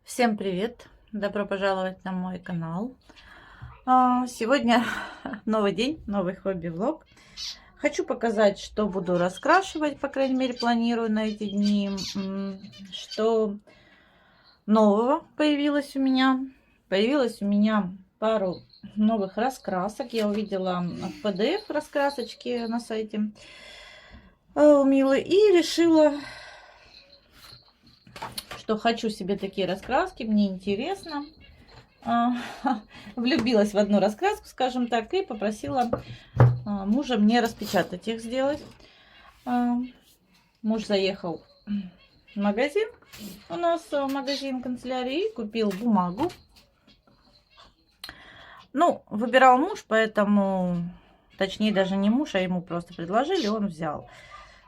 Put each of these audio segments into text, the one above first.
Всем привет! Добро пожаловать на мой канал. Сегодня новый день, новый хобби-влог. Хочу показать, что буду раскрашивать, по крайней мере, планирую на эти дни. Что нового появилось у меня. Появилось у меня пару новых раскрасок. Я увидела в PDF раскрасочки на сайте у Милы и решила, что хочу себе такие раскраски, мне интересно. Влюбилась в одну раскраску, скажем так, и попросила мужа мне распечатать их, сделать. Муж заехал в магазин, у нас магазин канцелярии, купил бумагу. Ну, выбирал муж, поэтому, точнее даже не муж, а ему просто предложили, он взял.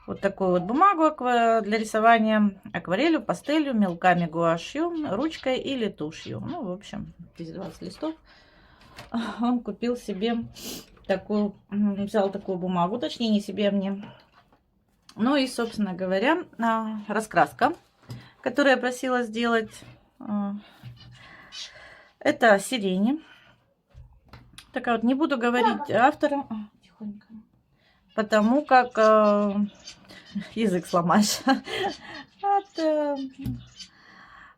Вот такую вот бумагу для рисования акварелью, пастелью, мелками гуашью, ручкой или тушью. Ну, в общем, здесь 20 листов. Он купил себе такую, взял такую бумагу, точнее не себе, а мне. Ну и, собственно говоря, раскраска, которую я просила сделать, это сирени. Такая вот, не буду говорить автора. Тихонько. Потому как язык сломаешь от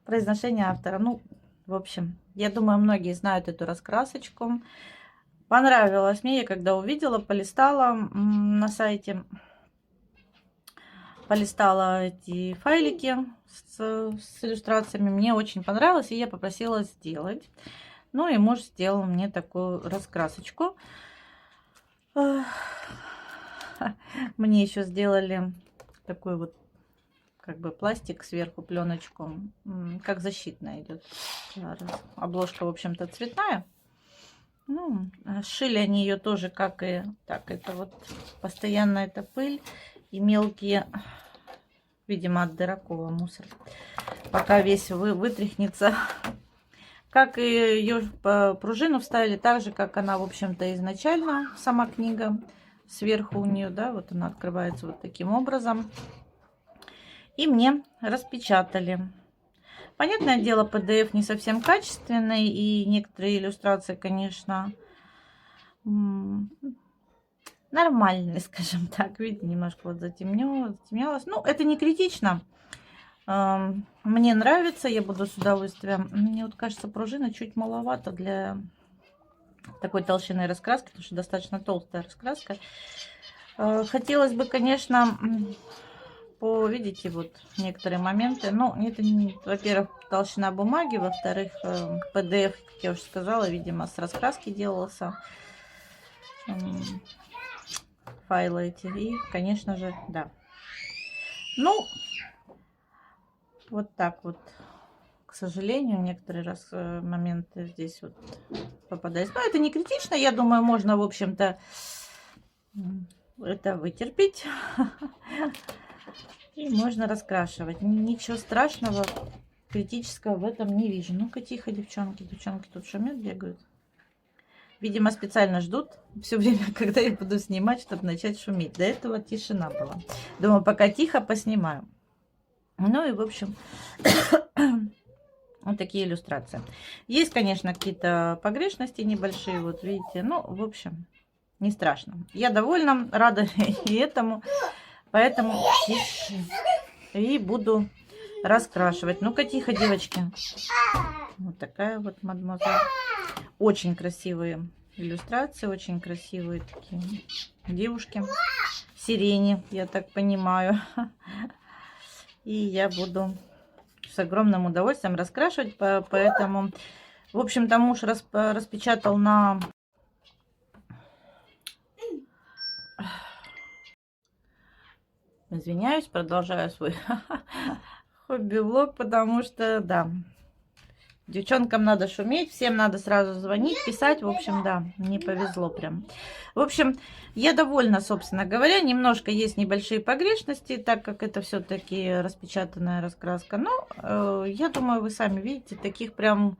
произношения автора. Ну, в общем, я думаю, многие знают эту раскрасочку. Понравилась мне, я когда увидела, полистала на сайте, полистала эти файлики с иллюстрациями. Мне очень понравилось, и я попросила сделать. Ну и муж сделал мне такую раскрасочку. Мне еще сделали такой вот как бы пластик сверху, пленочку, как защитная идет. Обложка, в общем-то, цветная. Ну, сшили они ее тоже, как и так. Это вот постоянно это пыль и мелкие, видимо, от дырокола мусор. Пока весь вытряхнется. Как и ее пружину вставили так же, как она, в общем-то, изначально, сама книга. Сверху у нее, да, вот она открывается вот таким образом. И мне распечатали. Понятное дело, PDF не совсем качественный. И некоторые иллюстрации, конечно, нормальные, скажем так. Видите, немножко вот затемнялось. Ну, это не критично. Мне нравится, я буду с удовольствием. Мне вот кажется, пружина чуть маловато для такой толщины раскраски, потому что достаточно толстая раскраска. Хотелось бы, конечно, видите, вот некоторые моменты. Но это, во-первых, толщина бумаги, во-вторых, PDF, как я уже сказала, видимо, с раскраски делался. Файлы эти. И, конечно же, да. Ну, вот так вот. К сожалению, некоторые моменты здесь вот попадаются. Но это не критично. Я думаю, можно, в общем-то, это вытерпеть. И можно раскрашивать. Ничего страшного, критического в этом не вижу. Ну-ка, тихо, девчонки. Девчонки тут шумят, бегают. Видимо, специально ждут все время, когда я буду снимать, чтобы начать шуметь. До этого тишина была. Думаю, пока тихо поснимаю. Ну и, в общем... Вот такие иллюстрации. Есть, конечно, какие-то погрешности небольшие, вот видите. Ну, в общем, не страшно. Я довольна, рада и этому. Поэтому и буду раскрашивать. Ну-ка, тихо, девочки. Вот такая вот мадемуазель. Очень красивые иллюстрации, очень красивые такие девушки. Сирени, я так понимаю. И я буду... с огромным удовольствием раскрашивать, поэтому, в общем-то, муж распечатал на... Извиняюсь, продолжаю свой хобби-влог, потому что, да, девчонкам надо шуметь, всем надо сразу звонить, писать, в общем, да, не повезло прям. В общем, я довольна, собственно говоря, немножко есть небольшие погрешности, так как это все-таки распечатанная раскраска, но я думаю, вы сами видите, таких прям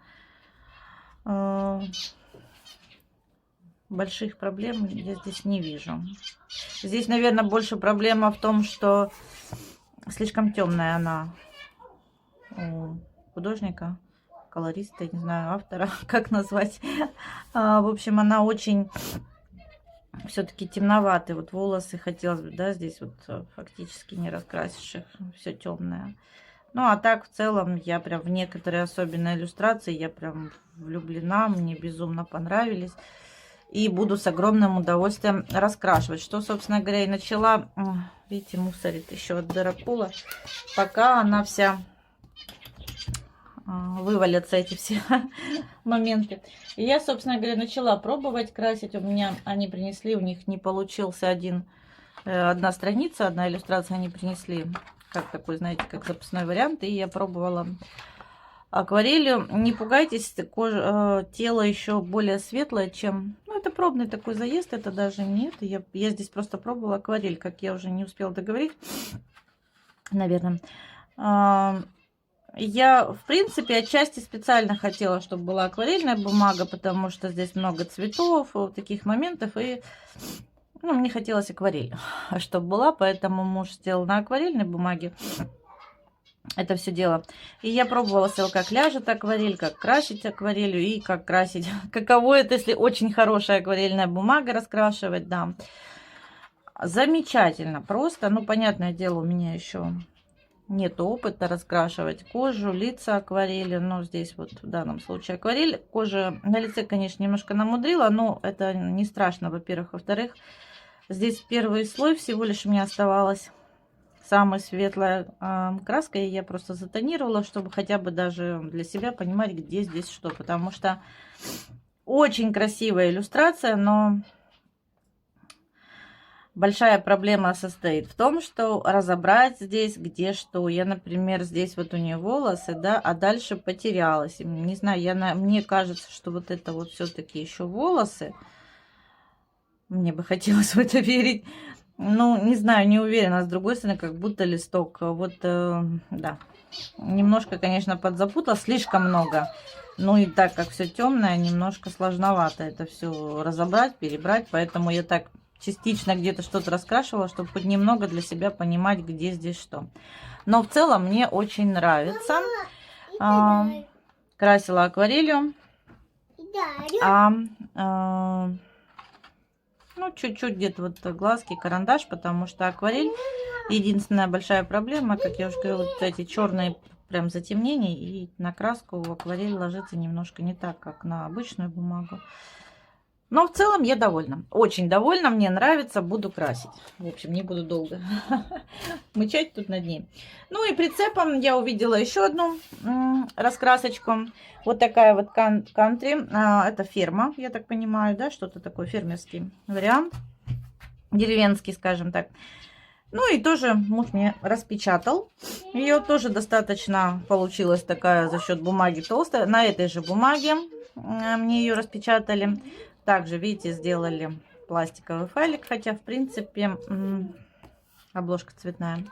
больших проблем я здесь не вижу. Здесь, наверное, больше проблема в том, что слишком темная она у художника. колориста, я не знаю, автора, как назвать. В общем, она очень все-таки темноватые. Вот волосы хотелось бы, да, здесь вот фактически не раскрасишь их, все темное. Ну, а так, в целом, я прям в некоторые особенные иллюстрации, я прям влюблена, мне безумно понравились. И буду с огромным удовольствием раскрашивать. Что, собственно говоря, и начала, видите, мусорит еще от Дракула, пока она вся вывалятся, эти все моменты. И я, собственно говоря, начала пробовать красить. У меня они принесли, у них не получился одна страница, одна иллюстрация они принесли. Как такой, знаете, как запасной вариант. И я пробовала акварелью. Не пугайтесь, тело еще более светлое, чем... Ну, это пробный такой заезд, это даже нет. Я здесь просто пробовала акварель, как я уже не успела договорить, наверное. Я, в принципе, отчасти специально хотела, чтобы была акварельная бумага, потому что здесь много цветов, вот таких моментов, и ну, мне хотелось акварель, чтобы была, поэтому муж сделал на акварельной бумаге это все дело. И я пробовала, как ляжет акварель, как красить акварелью и как красить. Каково это, если очень хорошая акварельная бумага раскрашивать, да. Замечательно, просто, ну, понятное дело, у меня еще нет опыта раскрашивать кожу, лица акварелью. Но здесь вот в данном случае акварель. Кожа на лице, конечно, немножко намудрила, но это не страшно, во-первых. Во-вторых, здесь первый слой всего лишь у меня оставалась самая светлая краска. И я просто затонировала, чтобы хотя бы даже для себя понимать, где здесь что. Потому что очень красивая иллюстрация, но... Большая проблема состоит в том, что разобрать здесь где что. Я, например, здесь вот у нее волосы, да, а дальше потерялась. Не знаю, мне кажется, что вот это вот все-таки еще волосы. Мне бы хотелось в это верить. Ну, не знаю, не уверена. С другой стороны, как будто листок. Вот, да. Немножко, конечно, подзапутала. Слишком много. Ну и так как все темное, немножко сложновато это все разобрать, перебрать. Поэтому я так... частично где-то что-то раскрашивала, чтобы хоть немного для себя понимать, где здесь что. Но в целом мне очень нравится. Красила акварелью. Ну, чуть-чуть где-то вот глазки, карандаш, потому что акварель единственная большая проблема, как я уже говорила, вот эти черные прям затемнения, и на краску акварель ложится немножко не так, как на обычную бумагу. Но в целом я довольна. Очень довольна, мне нравится, буду красить. В общем, не буду долго мычать тут над ней. Ну и прицепом я увидела еще одну раскрасочку. Вот такая вот кантри. Это ферма, я так понимаю, да, что-то такое, фермерский вариант. Деревенский, скажем так. Ну и тоже муж мне распечатал. Ее тоже достаточно получилась такая за счет бумаги толстая. На этой же бумаге мне ее распечатали. Также, видите, сделали пластиковый файлик, хотя, в принципе, обложка цветная.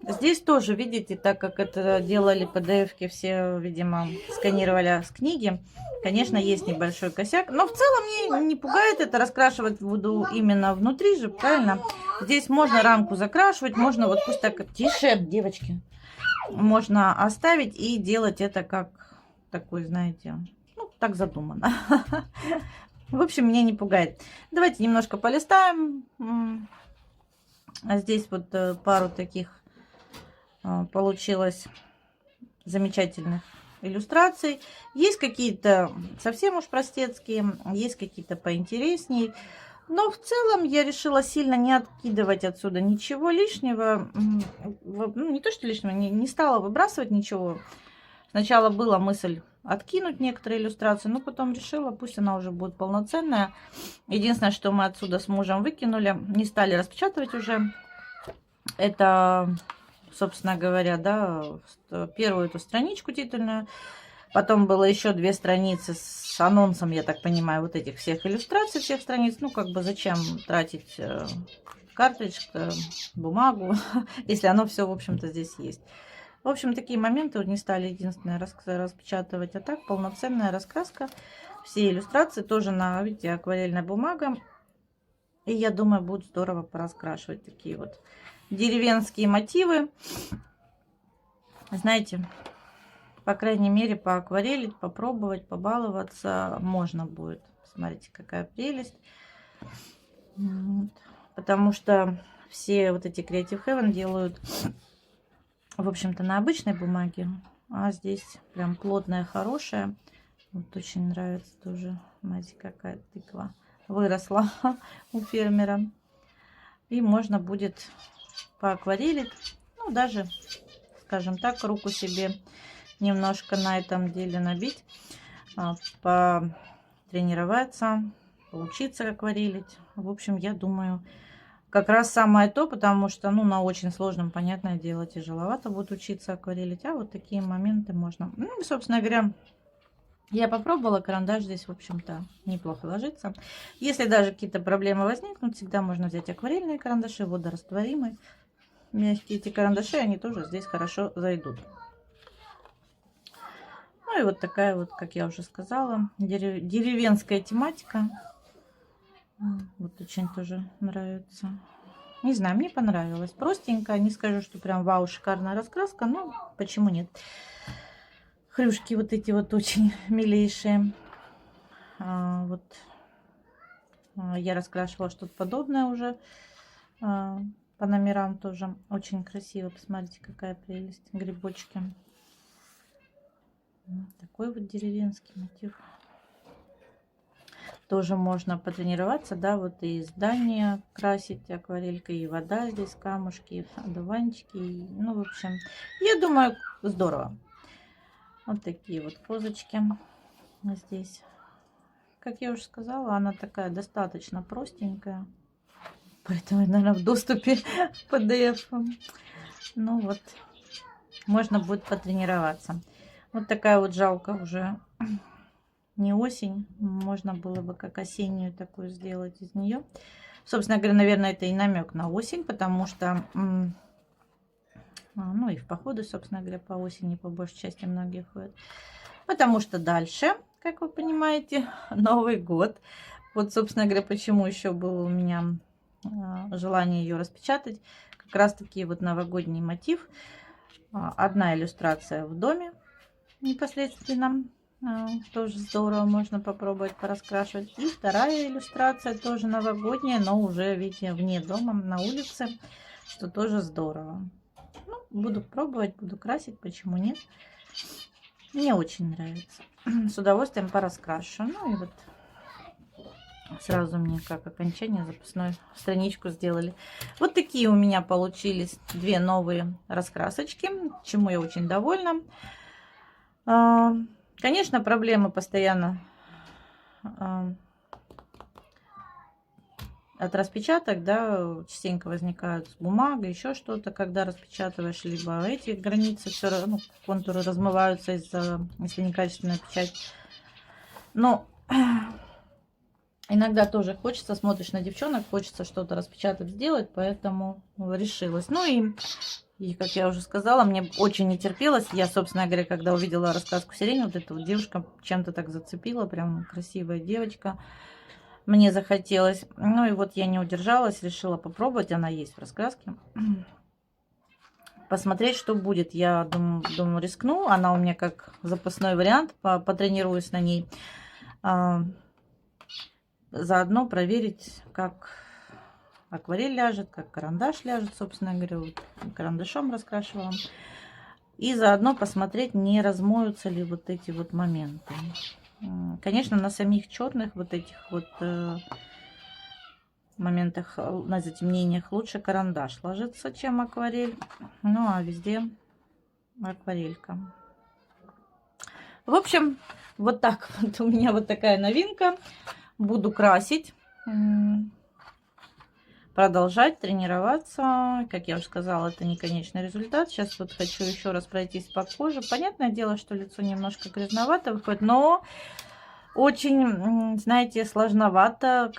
Здесь тоже, видите, так как это делали PDF-ки, все, видимо, сканировали с книги, конечно, есть небольшой косяк. Но в целом мне не пугает это, раскрашивать буду именно внутри же, правильно? Здесь можно рамку закрашивать, можно вот пусть так, тише, девочки, можно оставить и делать это как такой, знаете... Так задумано. В общем, меня не пугает. Давайте немножко полистаем. Здесь вот пару таких получилось замечательных иллюстраций. Есть какие-то совсем уж простецкие, есть какие-то поинтереснее. Но в целом я решила сильно не откидывать отсюда ничего лишнего. Ну, не то, что лишнего, не стала выбрасывать ничего. Сначала была мысль откинуть некоторые иллюстрации, но потом решила, пусть она уже будет полноценная. Единственное, что мы отсюда с мужем выкинули, не стали распечатывать уже. Это, собственно говоря, да, первую эту страничку титульную. Потом было еще 2 страницы с анонсом, я так понимаю, вот этих всех иллюстраций, всех страниц. Ну, как бы зачем тратить картридж, бумагу, если оно все, в общем-то, здесь есть. В общем, такие моменты не стали единственное распечатывать. А так, полноценная раскраска. Все иллюстрации тоже на, видите, акварельная бумага. И я думаю, будет здорово пораскрашивать такие вот деревенские мотивы. знаете, по крайней мере, поакварелить, попробовать, побаловаться можно будет. Смотрите, какая прелесть. Вот. Потому что все вот эти Creative Heaven делают, в общем-то, на обычной бумаге. А здесь прям плотная, хорошая. Вот очень нравится тоже. Смотрите, какая тыква выросла у фермера. И можно будет поакварелить. Ну, даже, скажем так, руку себе немножко на этом деле набить. Потренироваться, поучиться акварелить. В общем, я думаю, как раз самое то, потому что, ну, на очень сложном, понятное дело, тяжеловато будет учиться акварелить. А вот такие моменты можно. Ну, и, собственно говоря, я попробовала. Карандаш здесь, в общем-то, неплохо ложится. Если даже какие-то проблемы возникнут, всегда можно взять акварельные карандаши, водорастворимые. Мягкие эти карандаши, они тоже здесь хорошо зайдут. Ну и вот такая вот, как я уже сказала, деревенская тематика. Вот очень тоже нравится. Не знаю, мне понравилось. Простенько. Не скажу, что прям вау, шикарная раскраска. Но почему нет? Хрюшки вот эти вот очень милейшие. Вот я раскрашивала что-то подобное уже. По номерам тоже очень красиво. Посмотрите, какая прелесть. Грибочки. Такой вот деревенский мотив. Тоже можно потренироваться, да, вот и здание красить акварелькой, и вода здесь, камушки, и одуванчики. Ну, в общем, я думаю, здорово. Вот такие вот позочки здесь. Как я уже сказала, она такая достаточно простенькая. Поэтому, наверное, в доступе PDF. Ну вот, можно будет потренироваться. Вот такая вот жалко уже не осень. Можно было бы как осеннюю такую сделать из нее. Собственно говоря, наверное, это и намек на осень, потому что, ну и в походы, собственно говоря, по осени по большей части многие ходят. Потому что дальше, как вы понимаете, Новый год. Вот, собственно говоря, почему еще было у меня желание ее распечатать. Как раз таки вот новогодний мотив. Одна иллюстрация в доме непосредственно. Тоже здорово, можно попробовать пораскрашивать. И вторая иллюстрация тоже новогодняя, но уже, видите, вне дома, на улице, что тоже здорово. Ну, буду пробовать, буду красить, почему нет. Мне очень нравится. С удовольствием пораскрашу. Ну и вот сразу мне как окончание запасную страничку сделали. Вот такие у меня получились две новые раскрасочки, чему я очень довольна. Конечно, проблемы постоянно от распечаток, да, частенько возникают с бумагой, еще что-то, когда распечатываешь, либо эти границы все равно, контуры размываются из-за, если некачественная печать. Но иногда тоже хочется, смотришь на девчонок, хочется что-то распечатать, сделать, поэтому решилась. Ну и как я уже сказала, мне очень не терпелось. Я, собственно говоря, когда увидела раскраску сирени, вот эта вот девушка чем-то так зацепила, прям красивая девочка. Мне захотелось. Ну и вот я не удержалась, решила попробовать. Она есть в раскраске. Посмотреть, что будет. Я думаю, рискну. Она у меня как запасной вариант. Потренируюсь на ней. Заодно проверить, как акварель ляжет, как карандаш ляжет, собственно говоря. Вот карандашом раскрашивала. И заодно посмотреть, не размоются ли вот эти вот моменты. Конечно, на самих черных вот этих вот моментах, на затемнениях лучше карандаш ложится, чем акварель. Ну, а везде акварелька. В общем, вот так вот у меня вот такая новинка. Буду красить, продолжать тренироваться. Как я уже сказала, это не конечный результат. Сейчас вот хочу еще раз пройтись по коже. Понятное дело, что лицо немножко грязновато выходит, но очень, знаете, сложновато.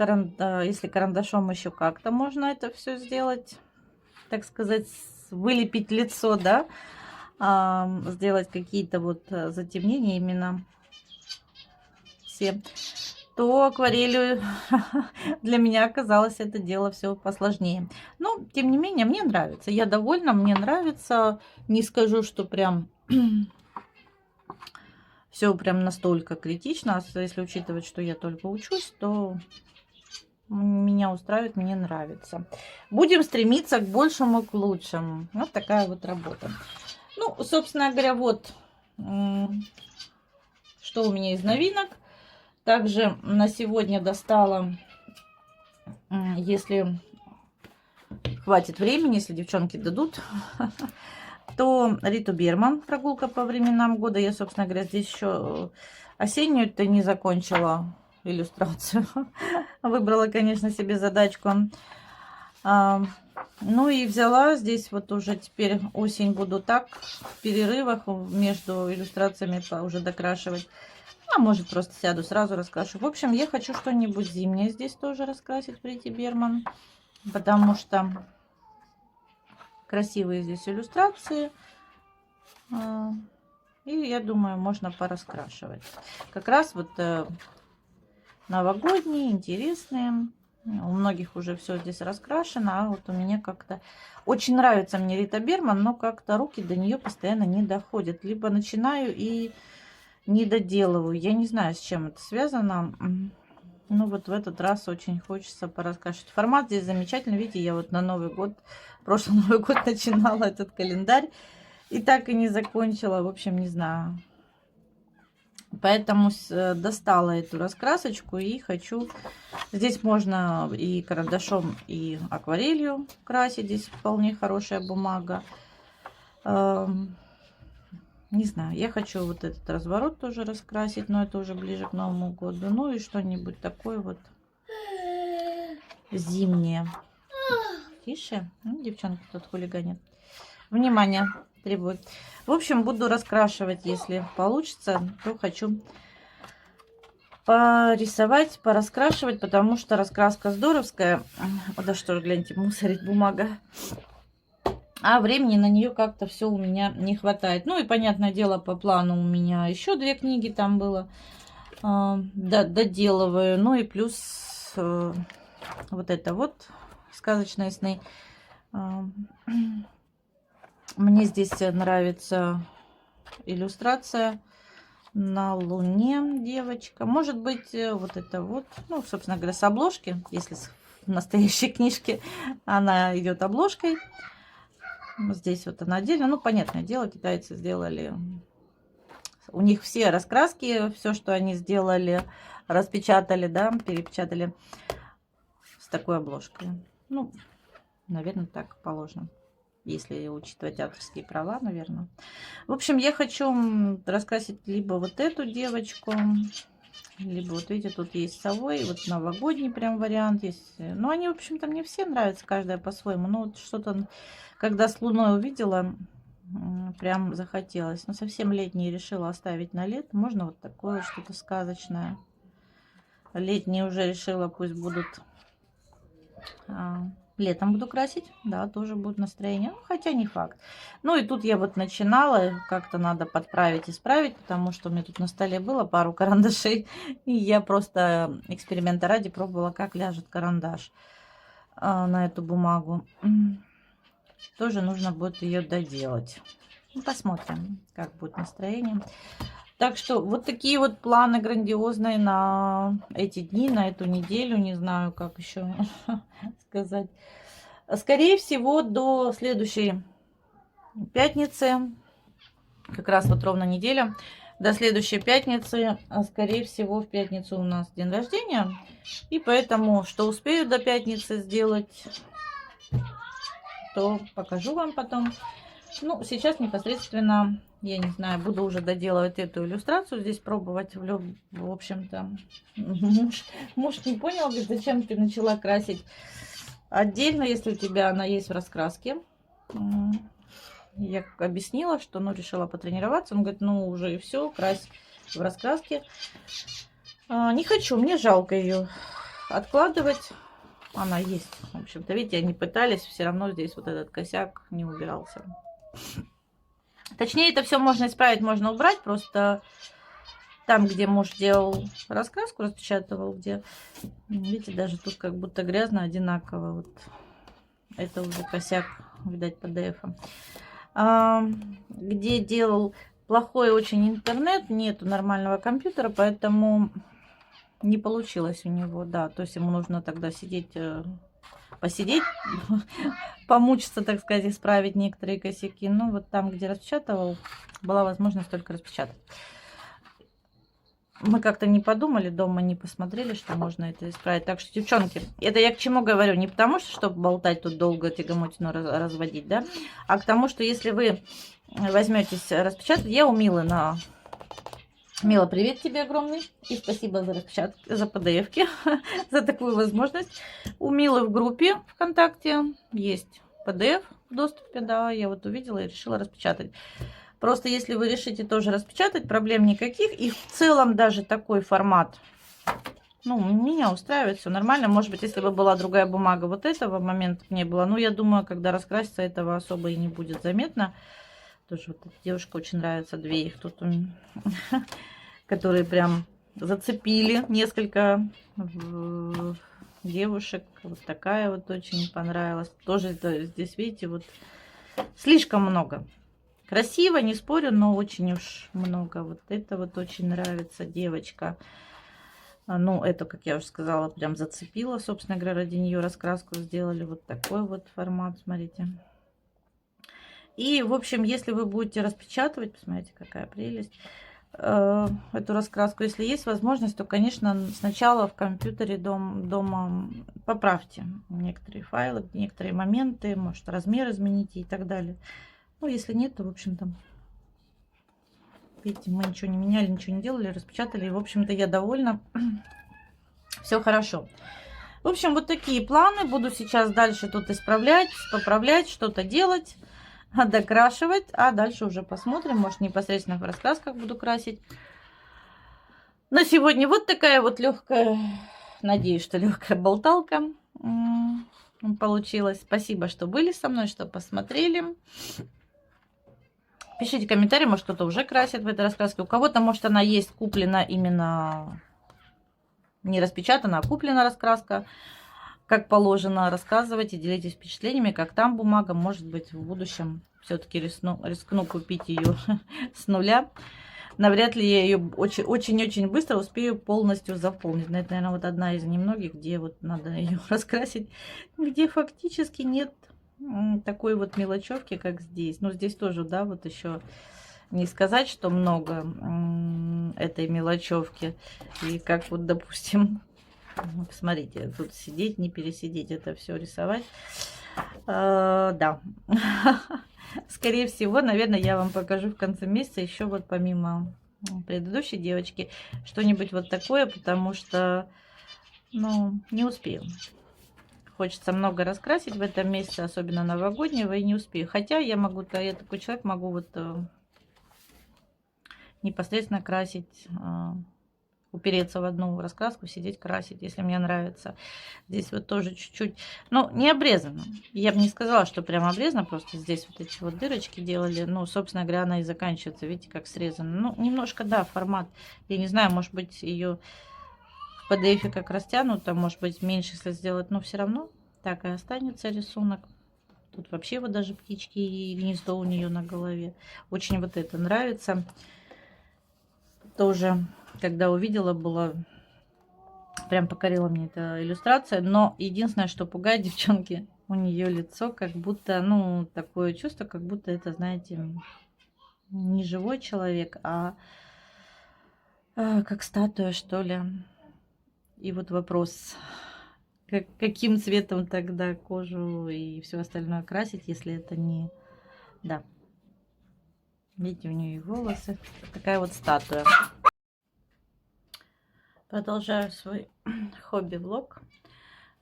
Если карандашом еще как-то можно это все сделать, так сказать, вылепить лицо, да, сделать какие-то вот затемнения именно все. то акварелью для меня оказалось это дело все посложнее. Но, тем не менее, мне нравится. Я довольна, мне нравится. Не скажу, что прям все прям настолько критично. Если учитывать, что я только учусь, то меня устраивает, мне нравится. Будем стремиться к большему, к лучшему. Вот такая вот работа. Ну, собственно говоря, вот что у меня из новинок. Также на сегодня достала, если хватит времени, если девчонки дадут, то Риту Берман «Прогулка по временам года». Я, собственно говоря, здесь еще осеннюю-то не закончила иллюстрацию. Выбрала, конечно, себе задачку. Ну и взяла здесь вот уже теперь осень буду так в перерывах между иллюстрациями уже докрашивать. А может просто сяду сразу раскрашу. В общем, я хочу что-нибудь зимнее здесь тоже раскрасить в Рите Берман. Потому что красивые здесь иллюстрации. И я думаю, можно пораскрашивать. Как раз вот новогодние, интересные. У многих уже все здесь раскрашено, а вот у меня как-то... Очень нравится мне Рита Берман, но как-то руки до нее постоянно не доходят. Либо начинаю и не доделываю. Я не знаю, с чем это связано. Ну вот в этот раз очень хочется пораскрашивать. Формат здесь замечательный. Видите, я вот на Новый год, прошлый Новый год начинала этот календарь. И так и не закончила. В общем, не знаю. Поэтому достала эту раскрасочку и хочу... Здесь можно и карандашом, и акварелью красить. Здесь вполне хорошая бумага. Не знаю, я хочу вот этот разворот тоже раскрасить, но это уже ближе к Новому году. Ну и что-нибудь такое вот зимнее. Тише. Ну, девчонки тут хулиганят. Внимание требует. В общем, буду раскрашивать, если получится, то хочу порисовать, пораскрашивать, потому что раскраска здоровская. Да что ж, гляньте, мусорит бумага. А времени на нее как-то все у меня не хватает. Ну и, понятное дело, по плану у меня еще 2 книги там было. Доделываю. Ну и плюс вот это вот «Сказочные сны». Мне здесь нравится иллюстрация на Луне девочка. Может быть, вот это вот, ну, собственно говоря, с обложки. Если в настоящей книжке она идет обложкой. Здесь вот она отдельно. Ну, понятное дело, китайцы сделали. У них все раскраски, все, что они сделали, распечатали, да, перепечатали с такой обложкой. Ну, наверное, так положено. Если учитывать авторские права, наверное. В общем, я хочу раскрасить либо вот эту девочку, либо вот видите, тут есть совой, вот новогодний прям вариант есть. Ну, они, в общем-то, мне все нравятся, каждая по-своему. Ну, вот что-то, когда с Луной увидела, прям захотелось. Но совсем летние решила оставить на лето. Можно вот такое что-то сказочное. Летние уже решила, пусть будут... Летом буду красить, да, тоже будет настроение, ну, хотя не факт. Ну и тут я вот начинала, как-то надо подправить, исправить, потому что у меня тут на столе было пару карандашей, и я просто эксперимента ради пробовала, как ляжет карандаш на эту бумагу. Тоже нужно будет ее доделать. Ну, посмотрим, как будет настроение. Так что вот такие вот планы грандиозные на эти дни, на эту неделю. Не знаю, как еще сказать. Скорее всего, до следующей пятницы, как раз вот ровно неделя, до следующей пятницы, скорее всего, в пятницу у нас день рождения. И поэтому, что успею до пятницы сделать, то покажу вам потом. Ну, сейчас непосредственно... Я не знаю, буду уже доделывать эту иллюстрацию, здесь пробовать. В общем-то, муж не понял, говорит, зачем ты начала красить отдельно, если у тебя она есть в раскраске. Я объяснила, что, ну, решила потренироваться. Он говорит, ну, уже и все, крась в раскраске. Не хочу, мне жалко ее откладывать. Она есть, в общем-то, видите, они пытались, все равно здесь вот этот косяк не убирался. Точнее, это все можно исправить, можно убрать, просто Там, где муж делал раскраску, распечатывал, где, видите, даже тут как будто грязно одинаково. Вот это уже косяк, видать, PDF. Где делал плохой очень интернет, нету нормального компьютера, поэтому не получилось у него, да. То есть ему нужно тогда сидеть, посидеть, помучиться, так сказать, исправить некоторые косяки. Ну, вот там, где распечатывал, была возможность только распечатать. Мы как-то не подумали дома, не посмотрели, что можно это исправить. Так что, девчонки, это я к чему говорю? Не потому что, чтобы болтать тут долго, тягомотину разводить, да, а к тому, что если вы возьметесь распечатать, я у Милы на... Мила, привет тебе огромный. И спасибо за распечатку, за PDF-ки, за такую возможность. У Милы в группе ВКонтакте есть PDF в доступе, да, я вот увидела и решила распечатать. Просто если вы решите тоже распечатать, проблем никаких. И в целом даже такой формат, ну, меня устраивает, все нормально. Может быть, если бы была другая бумага, вот этого момента не было. Но я думаю, когда раскрасится, этого особо и не будет заметно. Тоже вот эта девушка очень нравится, две их тут, которые прям зацепили несколько девушек. Вот такая вот очень понравилась. Тоже здесь, видите, вот слишком много. Красиво, не спорю, но очень уж много. Вот это вот очень нравится девочка. Ну, это, как я уже сказала, прям зацепила. Собственно говоря, ради нее раскраску сделали. Вот такой вот формат, смотрите. И, в общем, если вы будете распечатывать, посмотрите, какая прелесть, эту раскраску, если есть возможность, то, конечно, сначала в компьютере дома поправьте некоторые файлы, некоторые моменты, может, размер измените и так далее. Ну, если нет, то, в общем-то, видите, мы ничего не меняли, ничего не делали, распечатали. И, в общем-то, я довольна. Все хорошо. В общем, вот такие планы. Буду сейчас дальше тут исправлять, поправлять, что-то делать, докрашивать. А дальше уже посмотрим. Может, непосредственно в раскрасках буду красить. На сегодня вот такая вот легкая, надеюсь, что легкая болталка получилась. Спасибо, что были со мной, что посмотрели. Пишите комментарии, может, кто-то уже красит в этой раскраске. У кого-то, может, она есть куплена именно не распечатана, а куплена раскраска. Как положено, рассказывайте, делитесь впечатлениями, как там бумага. Может быть, в будущем все-таки рискну купить ее с нуля. Навряд ли я ее очень-очень быстро успею полностью заполнить. Это, наверное, вот одна из немногих, где вот надо ее раскрасить, где фактически нет такой вот мелочевки, как здесь. Но здесь тоже, да, вот еще не сказать, что много этой мелочевки. И как вот, допустим, посмотрите, тут сидеть, не пересидеть, это все рисовать. Да. Скорее всего, наверное, я вам покажу в конце месяца еще вот помимо предыдущей девочки что-нибудь вот такое, потому что, ну, не успею. Хочется много раскрасить в этом месяце, особенно новогоднего, и не успею. Хотя я могу, я такой человек, могу вот непосредственно красить, упереться в одну раскраску, сидеть красить, если мне нравится. Здесь вот тоже чуть-чуть, ну, не обрезано. Я бы не сказала, что прям обрезано, просто здесь вот эти вот дырочки делали. Ну, собственно говоря, она и заканчивается, видите, как срезано. Ну, немножко, да, формат, я не знаю, может быть, ее в PDF как растянуто, может быть, меньше, если сделать, но все равно так и останется рисунок. Тут вообще вот даже птички и гнездо у нее на голове. Очень вот это нравится. Тоже, когда увидела, была прям покорила мне эта иллюстрация. Но единственное, что пугает, девчонки, у нее лицо как будто, ну, такое чувство, как будто это, знаете, не живой человек, а как статуя, что ли. И вот вопрос, каким цветом тогда кожу и все остальное красить, если это не... Да. Видите, у нее и волосы. Такая вот статуя. Продолжаю свой хобби-влог.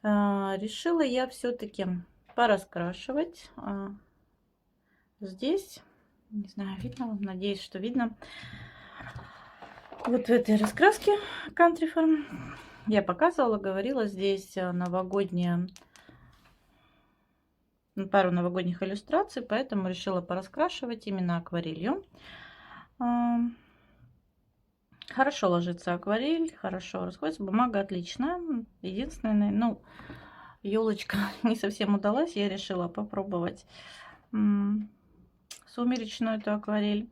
Решила я все-таки пораскрашивать. Здесь, не знаю, видно вам, надеюсь, что видно. Вот в этой раскраске Country Farm я показывала, говорила, здесь новогодняя, пару новогодних иллюстраций, поэтому решила пораскрашивать именно акварелью. Хорошо ложится акварель, хорошо расходится. Бумага отличная. Единственное, ну, елочка не совсем удалась. Я решила попробовать сумеречную эту акварель.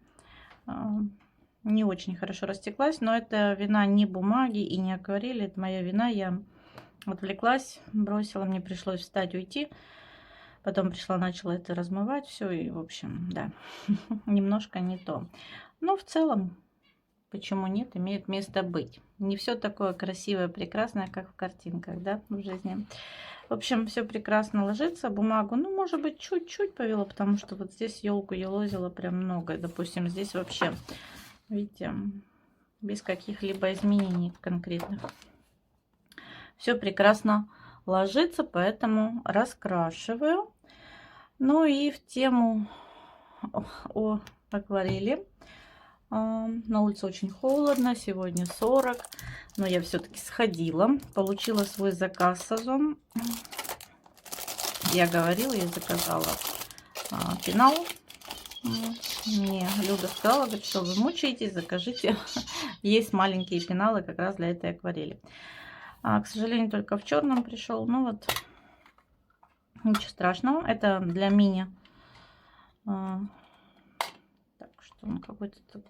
Не очень хорошо растеклась, но это вина не бумаги и не акварели. Это моя вина. Я отвлеклась, бросила, мне пришлось встать, уйти. Потом пришла, начала это размывать, все, и, в общем, да, немножко не то. Но в целом, почему нет, имеет место быть. Не все такое красивое, прекрасное, как в картинках, да, в жизни. В общем, все прекрасно ложится. Бумагу, ну, может быть, чуть-чуть повела, потому что вот здесь елку елозила прям много. Допустим, здесь вообще, видите, без каких-либо изменений конкретных. Все прекрасно ложится, поэтому раскрашиваю. Ну и в тему о акварели. На улице очень холодно, сегодня 40, но я все-таки сходила, получила свой заказ с Озон. Я говорила, я заказала пенал. Мне Люда сказала, говорит, что вы мучаетесь, закажите. Есть маленькие пеналы как раз для этой акварели. К сожалению, только в черном пришел. Ну вот, ничего страшного. Это для мини. Так, что он какой-то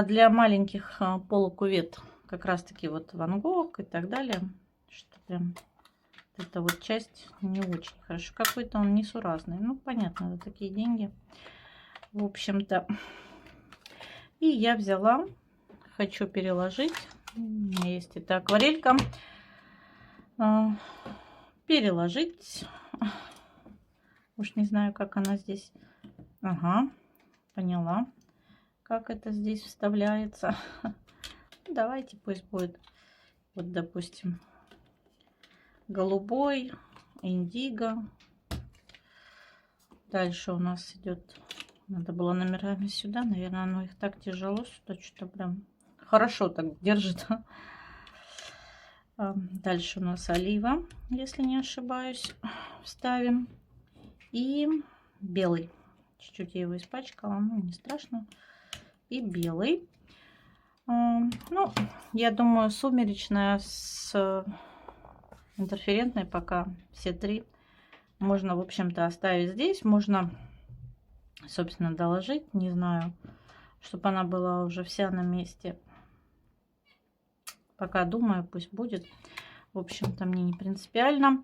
для маленьких полукувет. Как раз таки вот Ван Гог и так далее. Что прям эта вот часть не очень хорошо. Какой-то он несуразный. Ну, понятно, это такие деньги. В общем-то. И я взяла, хочу переложить. У меня есть эта акварелька. Переложить. Уж не знаю, как она здесь. Ага, поняла, как это здесь вставляется. Давайте, пусть будет, вот, допустим, голубой, индиго. Дальше у нас идет, надо было номерами сюда, наверное, оно их так тяжело сюда, что-то прям хорошо так держит. Дальше у нас олива, если не ошибаюсь, вставим. И белый. Чуть-чуть я его испачкала, ну не страшно. И белый. Ну, я думаю, сумеречная с интерферентной пока все три можно, в общем-то, оставить здесь. Можно, собственно, доложить. Не знаю, чтобы она была уже вся на месте. Пока думаю, пусть будет. В общем-то, мне не принципиально.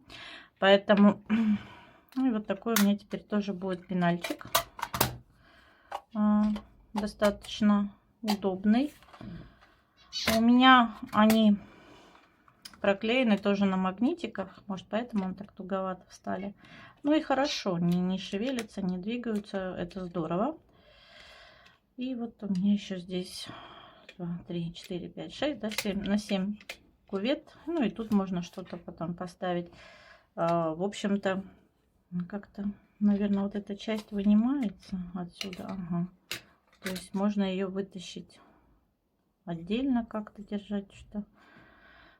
Поэтому... Ну и вот такой у меня теперь тоже будет пенальчик. Достаточно удобный. У меня они проклеены тоже на магнитиках. Может, поэтому он так туговато встали. Ну и хорошо. Не шевелятся, не двигаются. Это здорово. И вот у меня еще здесь 2, 3, 4, 5, 6, да, 7, на 7 кувет. Ну и тут можно что-то потом поставить. В общем-то, как-то, наверное, вот эта часть вынимается отсюда. Ага. То есть можно ее вытащить отдельно, как-то держать, что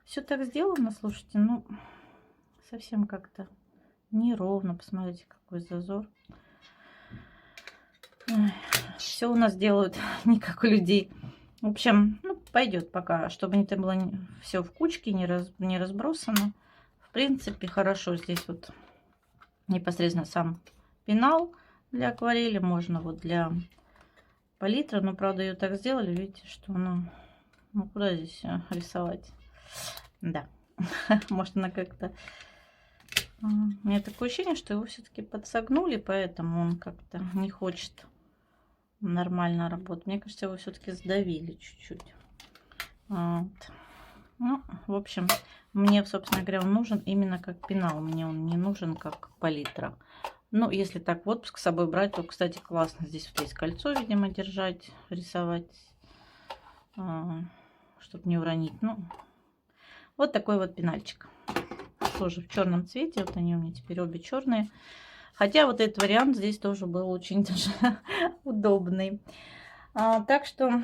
все так сделано, слушайте, ну совсем как-то неровно. Посмотрите, какой зазор. Все у нас делают не как у людей. В общем, ну, пойдет пока, чтобы не было все в кучке, не разбросано. В принципе, хорошо здесь вот непосредственно сам пенал для акварели, можно вот для палитра, но правда ее так сделали, видите, что ну куда здесь рисовать, да. Может, она как-то, у меня такое ощущение, что его все-таки подсогнули, поэтому он как-то не хочет нормально работать. Мне кажется, его все-таки сдавили чуть-чуть. Вот. Ну, в общем, мне, собственно говоря, он нужен именно как пенал. Мне он не нужен как палитра. Ну, если так в отпуск с собой брать, то, кстати, классно. Здесь вот есть кольцо, видимо, держать, рисовать, чтобы не уронить. Ну, вот такой вот пенальчик. Тоже в черном цвете. Вот они у меня теперь обе черные. Хотя вот этот вариант здесь тоже был очень даже удобный. Так что...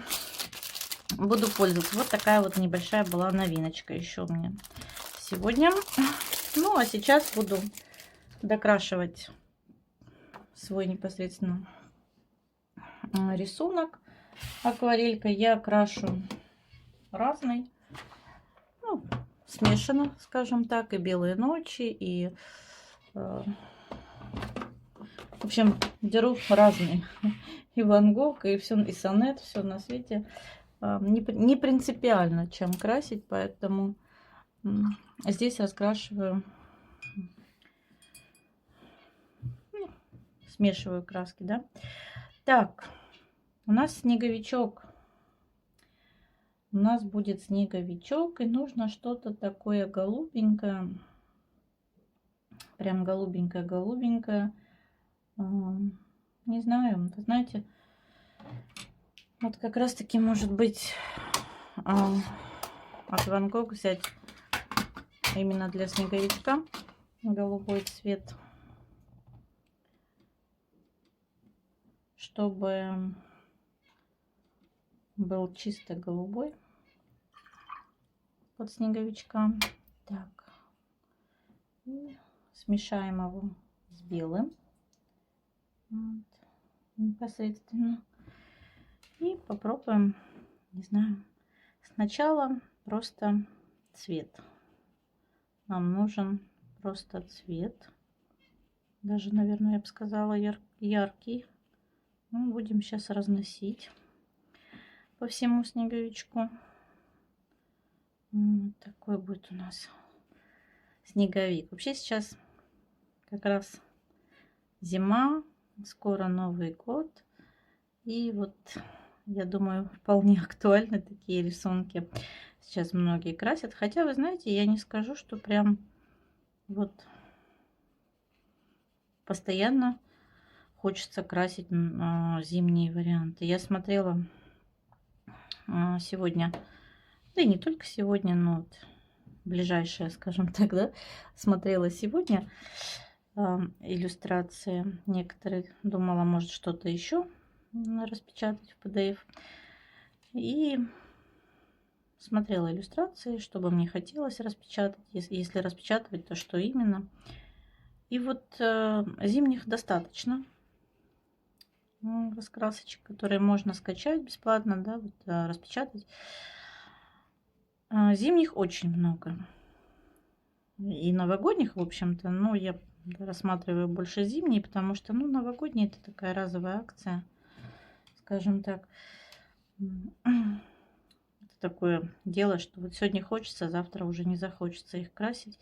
буду пользоваться. Вот такая вот небольшая была новиночка еще у меня сегодня. Ну, а сейчас буду докрашивать свой непосредственно рисунок. акварелькой я крашу разной. Ну, смешано, скажем так, и белые ночи, и в общем, беру разные. И Ван Гог, и все, и сонет, все на свете. Не принципиально, чем красить, поэтому здесь раскрашиваю, ну, смешиваю краски, да. Так, у нас снеговичок. У нас будет снеговичок, и нужно что-то такое голубенькое. Прям голубенькое-голубенькое. Не знаю, вы знаете, вот как раз таки может быть от Ван Гога взять именно для снеговичка голубой цвет, чтобы был чисто голубой под снеговичка. Так, и смешаем его с белым вот, непосредственно, и попробуем, не знаю, сначала просто цвет. Нам нужен просто цвет, даже, наверное, я бы сказала, яркий. Ну, будем сейчас разносить по всему снеговичку. Вот такой будет у нас снеговик. Вообще сейчас как раз зима, скоро Новый год. И вот, я думаю, вполне актуальны такие рисунки. Сейчас многие красят. Хотя, вы знаете, я не скажу, что прям вот постоянно хочется красить зимние варианты. Я смотрела сегодня, да и не только сегодня, но вот ближайшее, скажем так, да, смотрела сегодня иллюстрации некоторые. Думала, может, что-то еще распечатать в PDF. И смотрела иллюстрации, что бы мне хотелось распечатать. Если распечатывать, то что именно. И вот зимних достаточно раскрасочек, которые можно скачать бесплатно, да, вот, распечатать. Зимних очень много. И новогодних, в общем-то, но я рассматриваю больше зимние, потому что, ну, новогодние — это такая разовая акция, скажем так. Это такое дело, что вот сегодня хочется, завтра уже не захочется их красить,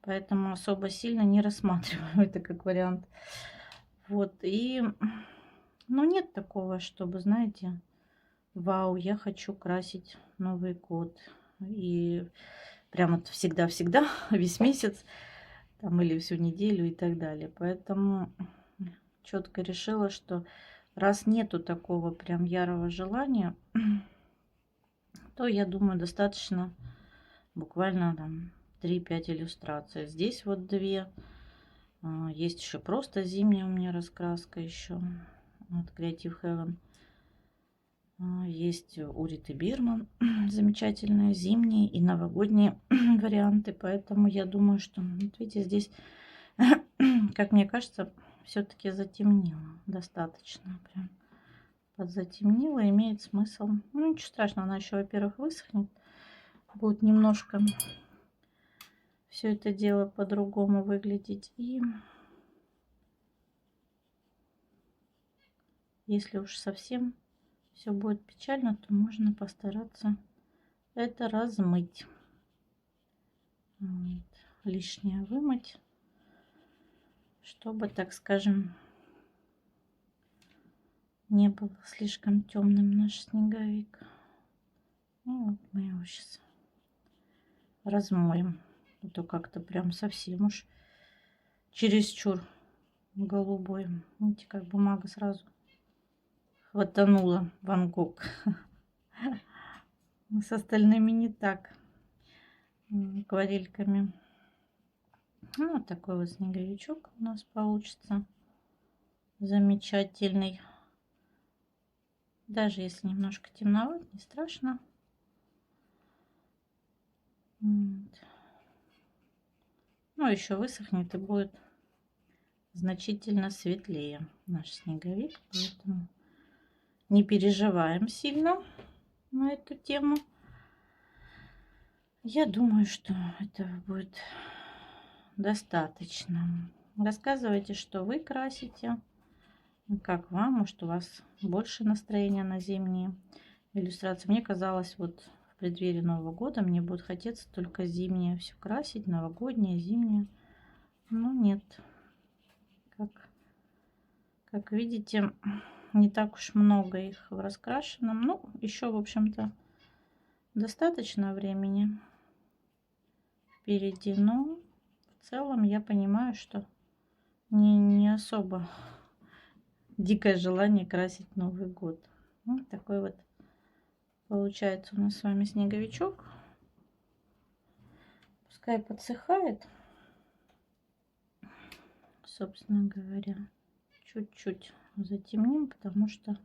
поэтому особо сильно не рассматриваю это как вариант. Вот, и, ну, нет такого, чтобы, знаете, вау, я хочу красить Новый год. И прямо всегда-всегда, весь месяц, там, или всю неделю и так далее. Поэтому четко решила, что раз нету такого прям ярого желания, то, я думаю, достаточно буквально там 3-5 иллюстраций. Здесь вот 2. Есть еще просто зимняя у меня раскраска еще от Creative Heaven. Есть у Риты Бирман замечательные зимние и новогодние варианты. Поэтому я думаю, что, вот видите, здесь, как мне кажется, все-таки затемнило достаточно. Прям подзатемнило, имеет смысл. Ну, ничего страшного, она еще, во-первых, высохнет. Будет немножко все это дело по-другому выглядеть. И если уж совсем все будет печально, то можно постараться это размыть. Вот. Лишнее вымыть, чтобы, так скажем, не был слишком темным наш снеговик. И вот мы его сейчас размоем. А то как-то прям совсем уж чересчур голубой. Видите, как бумага сразу хватанула Ван Гог. С остальными не так. Акварельками. Ну, вот такой вот снеговичок у нас получится. Замечательный. Даже если немножко темноват, не страшно. Вот. Ну, еще высохнет и будет значительно светлее наш снеговик. Поэтому не переживаем сильно на эту тему. Я думаю, что этого будет достаточно. Рассказывайте, что вы красите, как вам, может, у вас больше настроения на зимние иллюстрации. Мне казалось, вот в преддверии Нового года мне будет хотеться только зимнее все красить, новогоднее, зимнее. Но нет. Как видите, не так уж много их в раскрашенном. Ну, еще, в общем-то, достаточно времени впереди. Но в целом я понимаю, что не особо дикое желание красить Новый год. Вот такой вот получается у нас с вами снеговичок. Пускай подсыхает, собственно говоря. Чуть-чуть затемним, потому что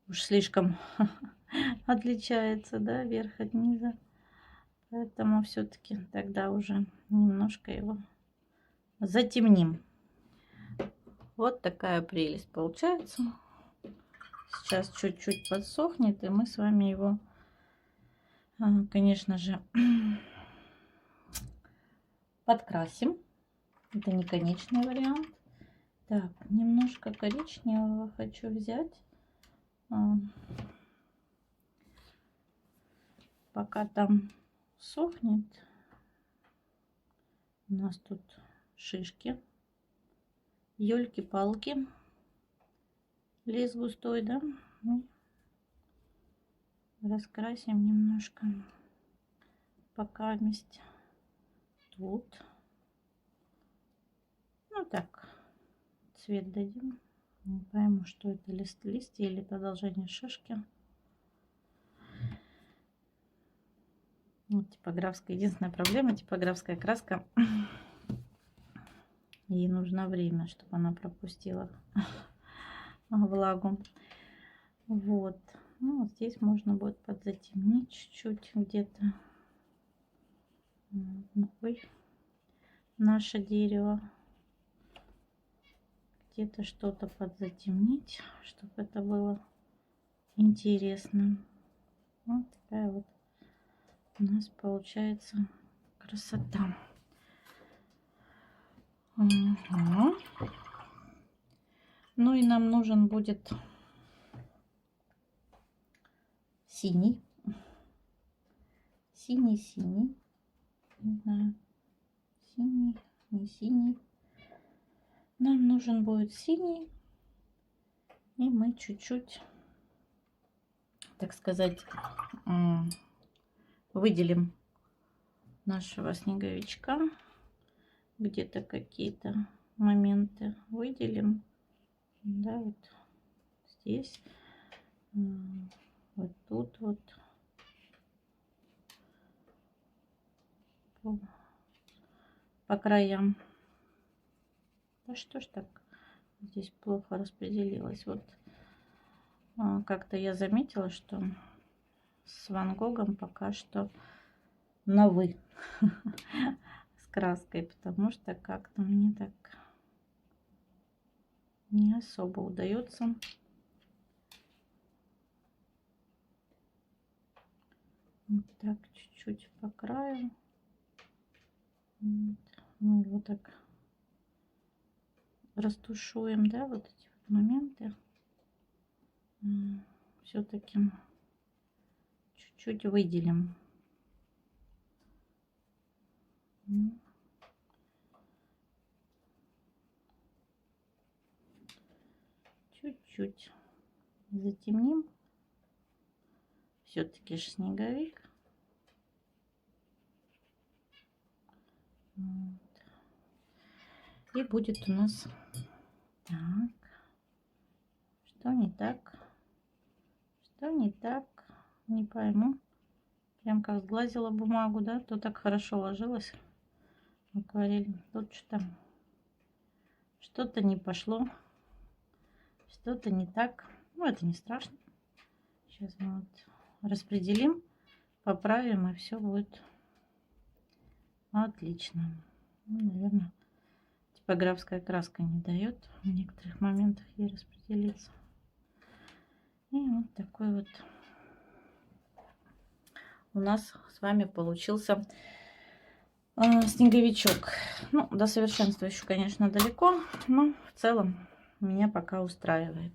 уж слишком отличается, да, верх от низа. Поэтому все-таки тогда уже немножко его затемним. Вот такая прелесть получается. Сейчас чуть-чуть подсохнет, и мы с вами его, конечно же, подкрасим. Это не конечный вариант. Так, немножко коричневого хочу взять. Пока там сохнет. У нас тут шишки. Ёлки-палки. Лес густой, да? Раскрасим немножко. Пока вместе тут. Ну так, цвет дадим. Не пойму, что это листья или продолжение шишки. Вот типографская. Единственная проблема, типографская краска. Ей нужно время, чтобы она пропустила влагу. Вот. Ну, вот здесь можно будет подзатемнить чуть-чуть где-то. Ой, наше дерево. Где-то что-то подзатемнить, чтобы это было интересно. Вот такая вот у нас получается красота. Угу. Ну и нам нужен будет синий. Синий. Не знаю. Синий, не синий. Нам нужен будет синий. И мы чуть-чуть, так сказать, выделим нашего снеговичка. Где-то какие-то моменты выделим. Да, вот здесь. Вот тут вот. По краям. Да что ж так здесь плохо распределилось. Вот как-то я заметила, что с Ван Гогом пока что на «вы» с краской, потому что как-то мне так не особо удается. Вот так чуть-чуть по краю. Вот. Мы его так растушуем, да, вот эти вот моменты. Все-таки чуть-чуть выделим. Чуть-чуть затемним. Все-таки же снеговик. Вот. И будет у нас так. Что не так? Что не так? Не пойму. Прям как сглазила бумагу, да? То так хорошо ложилось в акварель. Тут что-то не пошло. Что-то не так. Ну, это не страшно. Сейчас мы вот распределим, поправим, и все будет отлично. Ну, наверное, типографская краска не дает в некоторых моментах ей распределиться. И вот такой вот у нас с вами получился снеговичок. Ну, до совершенства еще, конечно, далеко, но в целом меня пока устраивает.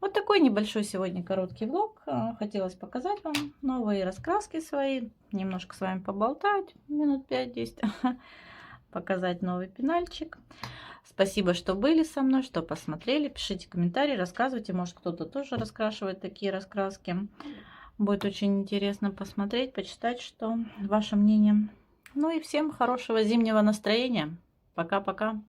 Вот такой небольшой сегодня короткий влог. Хотелось показать вам новые раскраски свои, немножко с вами поболтать, минут 5-10, показать новый пенальчик. Спасибо, что были со мной, что посмотрели. Пишите комментарии, рассказывайте, может кто-то тоже раскрашивает такие раскраски. Будет очень интересно посмотреть, почитать, что ваше мнение. Ну и всем хорошего зимнего настроения. Пока-пока.